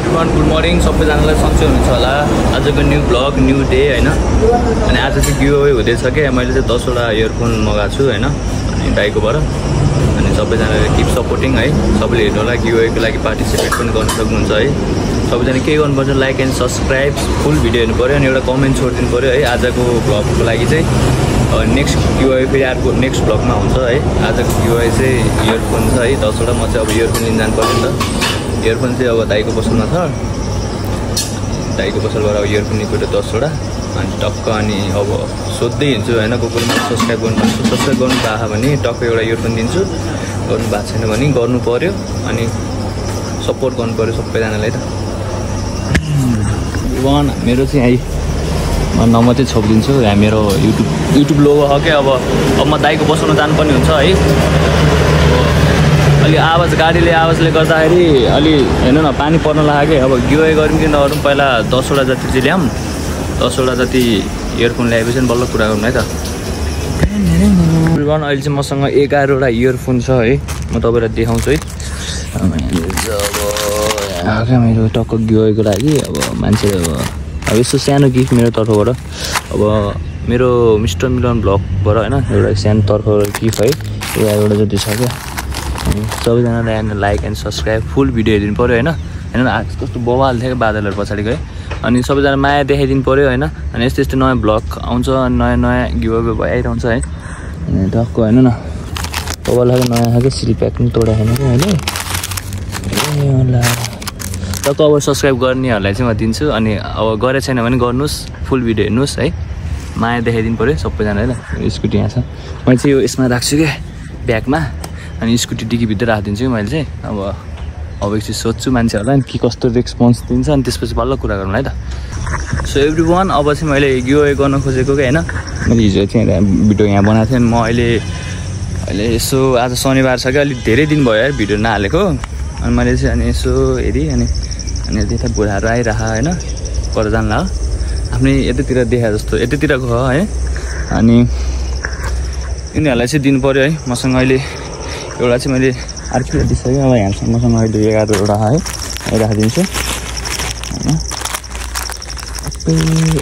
Everyone good morning सबैजनालाई सन्चै हुनुहुन्छ होला। आजको न्यू ब्लग न्यू डे हैन। अनि आज चाहिँ गिभअवे हुँदैछ के मैले चाहिँ 10 वटा इयरफोन मगाएको छु हैन अनि दाइकोबाट। अनि सबैजनाले किप सपोर्टिङ है। सबैले हेर्नु होला गिभअवेको लागि पार्टिसिपेट पनि गर्न सक्नुहुन्छ है। सबैजना के गर्नुपर्छ like and subscribe full video हेर्नु पर्यो अनि एउटा कमेन्ट छोडिदिनु पर्यो है। आजको ब्लगको लागि चाहिँ नेक्स्ट गिभअवे फेरि अर्को नेक्स्ट ब्लगमा हुन्छ है। आजको गिभअवे चाहिँ इयरफोन छ है 10 वटा। म चाहिँ अब इयरफोन लिन जानु पर्यो नि त। इयरफोन चाहिँ अब दाइको पसलमा छ। दाइको पसलबाट अब इयरफोन निक्यो 10 वटा अनि टक्क अनि अब सोध्दै हिँड्छु होइन। कोही सब्सक्राइब गर्नुपर्छ सब्सक्राइब गर्नु भएको भने टक्क एउटा इयरफोन दिन्छु। गर्नु भएको छैन भने गर्नु पर्यो अनि सपोर्ट गर्नु पर्यो सबैजनालाई त। वान मेरो चाहिँ है म नम्बर चाहिँ छोपिदिन्छु यहाँ मेरो युट्युब लोगो हो क्या। अब म दाइको पसलमा जानुपर्ने हुन्छ है। अलि आवाज गाडीले आवाजले गर्दाखेरि अलि हेर्नु न पानी पर्न लाग्यो। अब गिभअवे गरौँ कि नगरौँ पहिला 10 वटा जति चाहिँ ल्याऊँ। 10 वटा जति इयरफोन ल्याएपछि बल्ल कुरा गरौँ है त। एभ्रिवान अहिले चाहिँ मसँग 11 वटा इयरफोन छ है। म तपाईँलाई देखाउँछु है। अब मेरो टक्क गिभअवेको लागि अब मान्छेले अब यस्तो सानो गिफ्ट मेरो तर्फबाट अब मेरो मिस्टर मिलन ब्लगबाट होइन एउटा सानो तर्फबाट गिफ्ट है 11 वटा जति छ क्या। सबैजनालाई यहाँ like and subscribe full video हेरिदिनु पऱ्यो होइन। होइन आज कस्तो बवाल थियो बादलहरू पछाडि गए अनि सबैजना माया देखाइदिनु पऱ्यो होइन। अनि यस्तो यस्तो नयाँ ब्लग आउँछ नयाँ नयाँ गिभअवे भइआइरहन्छ है। अनि टक्क होइन न बवाल खालको नयाँ खालको सिल प्याक पनि तोडा छैन क्या अहिले। ए होला टक्क अब सब्सक्राइब गर्नेहरूलाई चाहिँ म दिन्छु। अनि अब गरे छैन भने गर्नुहोस् फुल भिडियो हेर्नुहोस् है। माया देखाइदिनु पऱ्यो सबैजनालाई ल। स्कुटी यहाँ छ मैले चाहिँ यो यसमा राख्छु क्या ब्यागमा। अनि स्कुटी डिकीभित्र राखिदिन्छु मैले चाहिँ। अब एकछिन सोध्छु मान्छेहरूलाई के कस्तो रेस्पोन्स दिन्छ अनि त्यसपछि बल्ल कुरा गरौँ है त। सो एभ्रिवान अब चाहिँ मैले गिभअवे गर्न खोजेको क्या होइन। मैले हिजो चाहिँ भिडियो यहाँ बनाएको थिएँ। म अहिले यसो आज शनिबार छ क्या अलिक धेरै दिन भयो यार भिडियो नहालेको। अनि मैले चाहिँ अनि यसो हेरेँ अनि त्यता बुढाहरू आइरह होइन पर जानु लाग्यो आफ्नै यतातिर देखा जस्तो यतातिरको हो है। अनि यिनीहरूलाई चाहिँ दिनु पऱ्यो है। मसँग अहिले एउटा चाहिँ मैले अर्कै दिइसकेँ। अब यहाँसम्म मसँग अहिले 11 वटा है राखिदिन्छु होइन।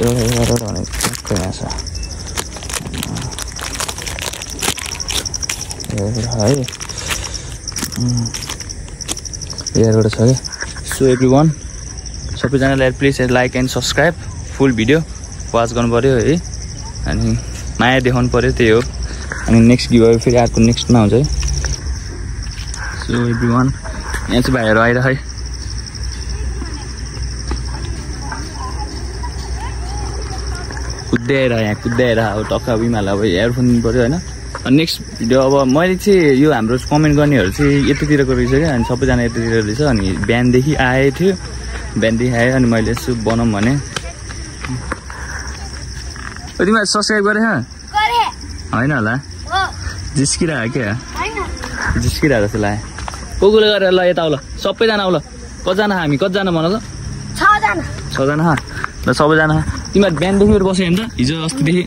एउटा 11 वटा भने टक्क यहाँ छ है 11 वटा छ क्या। सो एभ्रिवान सबैजनालाई please like and subscribe full video watch गर्नु पऱ्यो है। अनि माया देखाउनु पऱ्यो त्यही हो। अनि नेक्स्ट गिभअवे फेरि अर्को नेक्स्टमा हुन्छ है। सो एभ्रिवान यहाँ चाहिँ भाइहरू आइरह है। कुद्दै आएर यहाँ कुद्दै आएर अब टक्क अब यिनीहरूलाई अब इयरफोन दिनु पऱ्यो होइन। अनि नेक्स्ट भिडियो अब मैले चाहिँ यो हाम्रो कमेन्ट गर्नेहरू चाहिँ यतातिरको रहेछ क्या। अनि सबैजना यतातिर रहेछ। अनि बिहानदेखि आएको थियो बिहानदेखि आयो अनि मैले यसो बनाऊँ भने तिमीहरू सब्सक्राइब गरेछ होइन होला जिस्किरहेको क्या जिस्किरहेको जस्तो लाग्यो। कोले गरेर ल यता आउल सबैजना आउल कतिजना हामी कतिजना भन त 6जना ल सबैजना। तिमीहरू बिहानदेखि बस्यो भने त हिजो अस्तिदेखि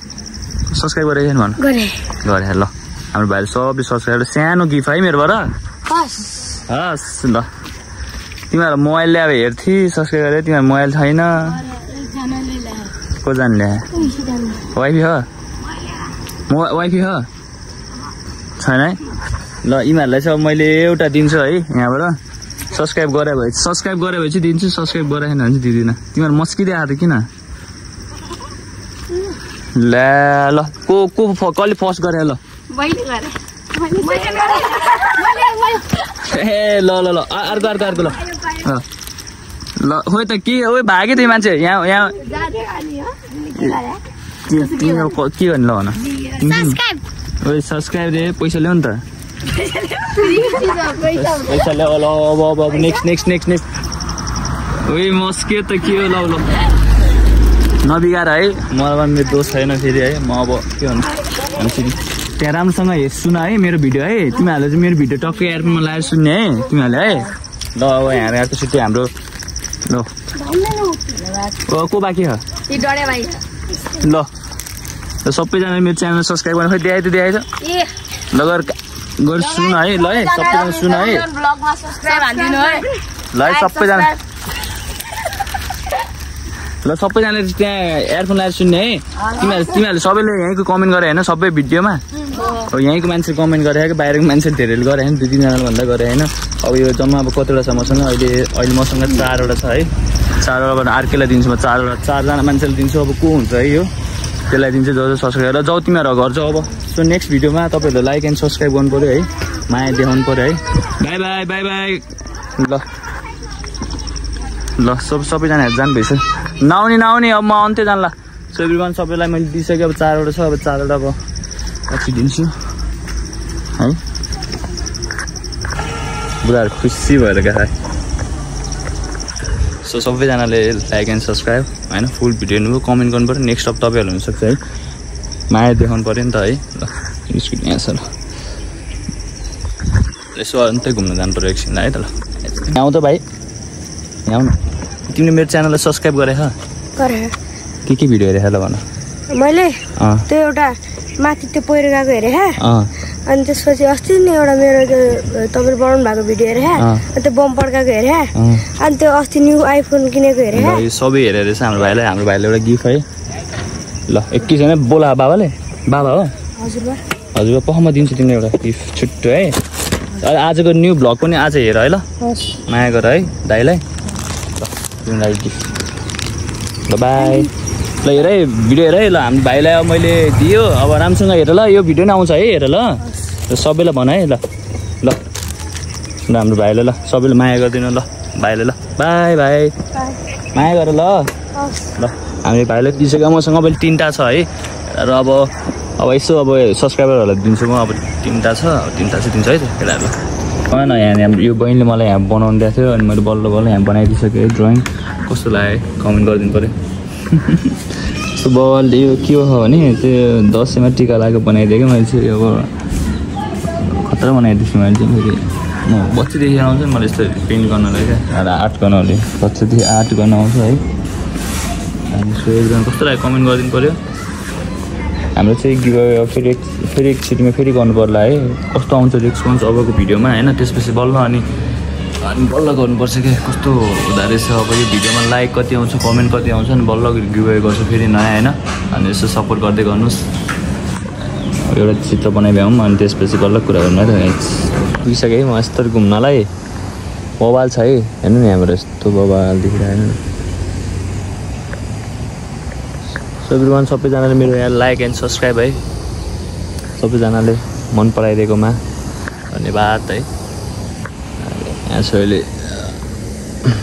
सब्सक्राइब गरेको छैन भन गरे ल। हाम्रो भाइले सबै सब्सक्राइब सानो गिफ्ट है मेरोबाट हस् ल। तिमीहरू मोबाइल ल्याएर हेर्थी सब्सक्राइब गरे तिमीहरू मोबाइल छैन कतिजना ल्याए वाइफी हो छैन है ल। यिनीहरूलाई चाहिँ अब मैले एउटा दिन्छु है यहाँबाट सब्सक्राइब गरे भए चाहिँ दिन्छु। सब्सक्राइब गरेन भने चाहिँ दिँदिनँ। तिमीहरू मस्किँदै आएको किन ल्या ल को कसले फर्स्ट गरे ल ए ल ल ल अर्को ल ल खोइ त के ओ भाग्यो त्यही मान्छे यहाँ के गर्ने ल भन ओ सब्सक्राइब दे पैसा ल्याउ नि त पैसा ल्याऊ ल। अब नेक्स्ट ओ मस्के त के हो ल नबिगार है। मलाई मेरो दोष छैन फेरि है। म अब के भन्छु त्यहाँ राम्रोसँग सुन है मेरो भिडियो है। तिमीहरूले चाहिँ मेरो भिडियो टक्कै एयरफोनमा लगाएर सुन्ने है तिमीहरूले है ल। अब यहाँ आएको छुट्टी हाम्रो ल को बाँकी हो ल सबैजना मेरो च्यानल सब्सक्राइब गर्नु। खोइ देखाइ त ल गर सुन है ल है सबैजना सुन है ल सबैजना ल सबैजनाले त्यहाँ एयरफोन लगाएर सुन्ने है तिमीहरूले सबैले यहीँको कमेन्ट गरे होइन सबै भिडियोमा अब यहीँको मान्छे कमेन्ट गरे कि बाहिरको मान्छे धेरैले गरे होइन 2-3 भन्दा गरे होइन अब यो जम्मा अब कतिवटा छ मसँग अहिले मसँग 4वटा छ है 4वटाबाट अर्कैलाई दिन्छु म 4जना मान्छेले दिन्छु अब को हुन्छ है यो त्यसलाई दिन्छु जो सब्सक्राइब गरेर जाऊ तिमीहरू घर जाऊ अब सो नेक्स्ट भिडियोमा तपाईँहरूले लाइक एन्ड सब्सक्राइब गर्नु पऱ्यो है माया देखाउनु पऱ्यो है बाई बाई ल सबैजनाहरू जानु भएछ नआउने अब म अन्त्य जानला सो एभ्रिवान सबैलाई मैले दिइसकेँ अब 4वटा छ अब 4वटा अब पछि दिन्छु है बुढाहरू खुसी भएर गए सो सबैजनाले लाइक एन्ड सब्सक्राइब होइन फुल भिडियो हेर्नु कमेन्ट गर्नु पऱ्यो नेक्स्ट अब तपाईँहरू हुनसक्छ है माया देखाउनु पऱ्यो नि त है ल स्कुल यहाँ छ ल यसो अन्तै घुम्न जानु पऱ्यो एकछिन है त ल यहाँ आऊ त भाइ यहाँ आऊ न तिमीले मेरो च्यानललाई सब्सक्राइब गरेछ के भिडियो हेरेछ ल भन मैले त्यो एउटा माथि त्यो पहिरो गएको हेरेँ अनि त्यसपछि अस्ति नै एउटा मेरो त्यो तपाईँले बनाउनु भएको भिडियो हेरेँ अनि त्यो बम पड्काएको हेरेँ अनि त्यो अस्ति न्यू आइफोन किनेको हेरेँ यो सबै हेरेर रहेछ हाम्रो भाइलाई एउटा गिफ्ट है ल एकैछिन बोला बाबाले बाबा हो हजुर पख म दिन्छु तिमीलाई एउटा गिफ्ट छुट्टो है आजको न्यू भ्लग पनि आज हेर है ल माया गर है दाइलाई ल तिमीलाई गिफ्ट ल बाई ल हेर है भिडियो हेर है ल हाम्रो भाइलाई अब मैले दियो अब राम्रोसँग हेर ल यो भिडियो नै आउँछ है हेर ल सबैलाई भन है ल हाम्रो भाइलाई ल सबैले माया गरिदिनु ल भाइले ल बाई माया गर ल हामी भाइलाई दिइसक्यो मसँग अब 3टा छ है र अब यसो अब सब्सक्राइबरहरूलाई दिन्छु म अब 3टा छ दिन्छु है केटाहरू भन यहाँ यो बहिनीले मलाई यहाँ बनाउनु दिएको थियो अनि मैले बल्ल यहाँ बनाइदिइसकेँ है ड्रइङ कस्तो लाग्यो कमेन्ट गरिदिनु पऱ्यो सो बलले यो के हो भने त्यो दसैँमा टिका लगाएको बनाइदिएँ मैले चाहिँ अब खतरा बनाइदिन्छु मैले चाहिँ फेरि म बच्चादेखि आउँछ नि मलाई यस्तो पेन्ट गर्नलाई क्या आर्ट गर्नले बच्चादेखि आर्ट गर्न आउँछ है अनि सो एकदम कस्तो लाग्यो कमेन्ट गरिदिनु पऱ्यो हाम्रो चाहिँ फेरि एकचोटिमा फेरि गर्नु पर्ला है कस्तो आउँछ रेस्पोन्स अबको भिडियोमा होइन त्यसपछि बल्ल अनि बल्ल गर्नुपर्छ क्या कस्तो हुँदो रहेछ अब यो भिडियोमा लाइक कति आउँछ कमेन्ट कति आउँछ अनि बल्ल गिभअवे गर्छु फेरि नयाँ होइन अनि यसो सपोर्ट गर्दै गर्नुहोस् एउटा चित्र बनाइभ्याउँ अनि त्यसपछि बल्ल कुरा गर्नु है त पुगिसकेँ है म यस्तो घुम्नलाई बबाल छ है हेर्नु नि हाम्रो यस्तो बबाल देखिरहेन सो एभ्रिवान सबैजनाले मेरो यहाँ लाइक एन्ड सब्सक्राइब है सबैजनाले मन पराइदिएकोमा धन्यवाद है यहाँ छ अहिले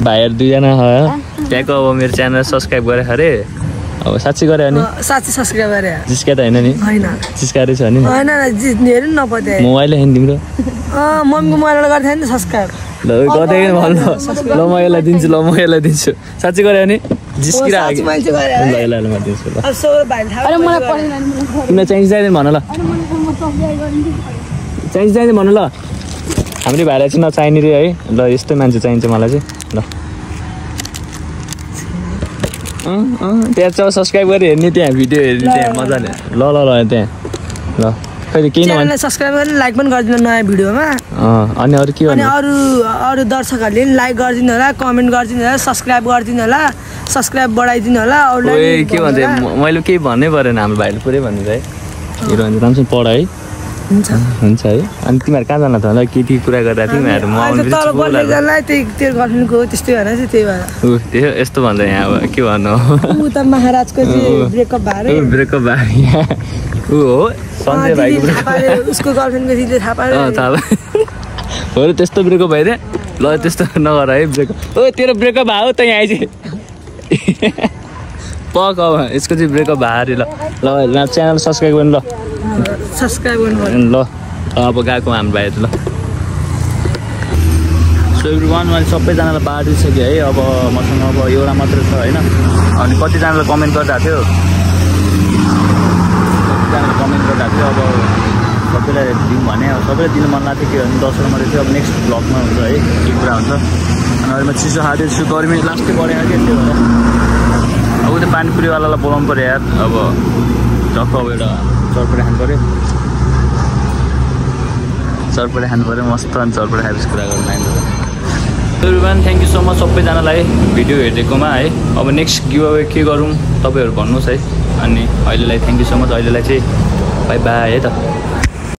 भाइहरू 2जना हो त्यहाँको अब मेरो च्यानल सब्सक्राइब गरे अरे अब साँच्चै गरे अनि साँच्चै सब्सक्राइब गरे जिस्का त होइन नि जिस्कारै छ नि हेर्नु नपत्या मोबाइल होइन तिम्रो मम्मीको मोबाइलबाट गर्थ्यो नि सब्सक्राइब ल गर्दै भन ल म यसलाई दिन्छु साँच्चै गरे अनि जिस्किरहेको ल म दिन्छु ल तिमीलाई चाहिँदैन भन ल चाहिँदैन भन ल हाम्रो भाइलाई चाहिँ नचाहिने रे है ल यस्तै मान्छे चाहिन्छ मलाई चाहिँ ल त्यहाँ सब्सक्राइब गरेर हेर्ने त्यहाँ भिडियो हेर्ने त्यहाँ मजाले ल त्यहाँ ल खै केही नभए सब्सक्राइब गरेर लाइक पनि गरिदिनु नयाँ भिडियोमा अनि अरू के अनि अरू दर्शकहरूले पनि लाइक गरिदिनु होला कमेन्ट गरिदिनु होला सब्सक्राइब गरिदिनु होला सब्सक्राइब बढाइदिनु होला अरूलाई के भन्छ मैले केही भन्नै परेन हाम्रो भाइले पुरै भन्नु है हिरो भन्छ राम्रोसँग पढ है हुन्छ है अनि तिमीहरू कहाँ जान त होला केटी कुरा गर्दा तिमीहरू म आउनु त्यो गर्लफ्रेन्डको त्यस्तै भएर चाहिँ त्यही भएर यस्तो भन्दा यहाँ अब के भन्नु त महाराजको ब्रेकअप भयो ऊ हो सञ्जय भाइको उसको गर्लफ्रेन्डको दिदी थाहा पायो हो र त्यस्तो ब्रेकअप भइदिए ल त्यस्तो नगर है ब्रेकअप ओ तेरो ब्रेकअप भयो त यहाँ आइज पक अब यसको चाहिँ ब्रेकअप भयो अरे ल च्यानल सब्सक्राइब गर्नु ल ल अब गएको हाम्रो भाइ ल सो एभ्रिवान मैले सबैजनालाई बाँडिसकेँ है अब मसँग अब एउटा मात्रै छ होइन अनि कतिजनाले कमेन्ट गरिरहेको थियो अब सबैलाई दिउँ भने अब सबैलाई दिनु मन लाग्थ्यो के भने 10 मात्रै थियो अब नेक्स्ट ब्लगमा हुन्छ है के कुरा हुन्छ अनि अहिले म चिसो खाँदैछु गर्मी लास्टै परेन क्या त्यो भएर अब त्यो पानीपुरीवालालाई बोलाउनु पऱ्यो यार अब टक्क अब एउटा चरपटी खानु पऱ्यो मस्त अनि चरपटी खाएपछि कुरा गर्नु everyone thank you so much सबैजनालाई भिडियो हेरिदिएकोमा है। अब नेक्स्ट गिभ अवे के गरौँ तपाईँहरू भन्नुहोस् है। अनि अहिलेलाई थ्याङ्क यू सो मच, अहिलेलाई चाहिँ बाई बाई है त।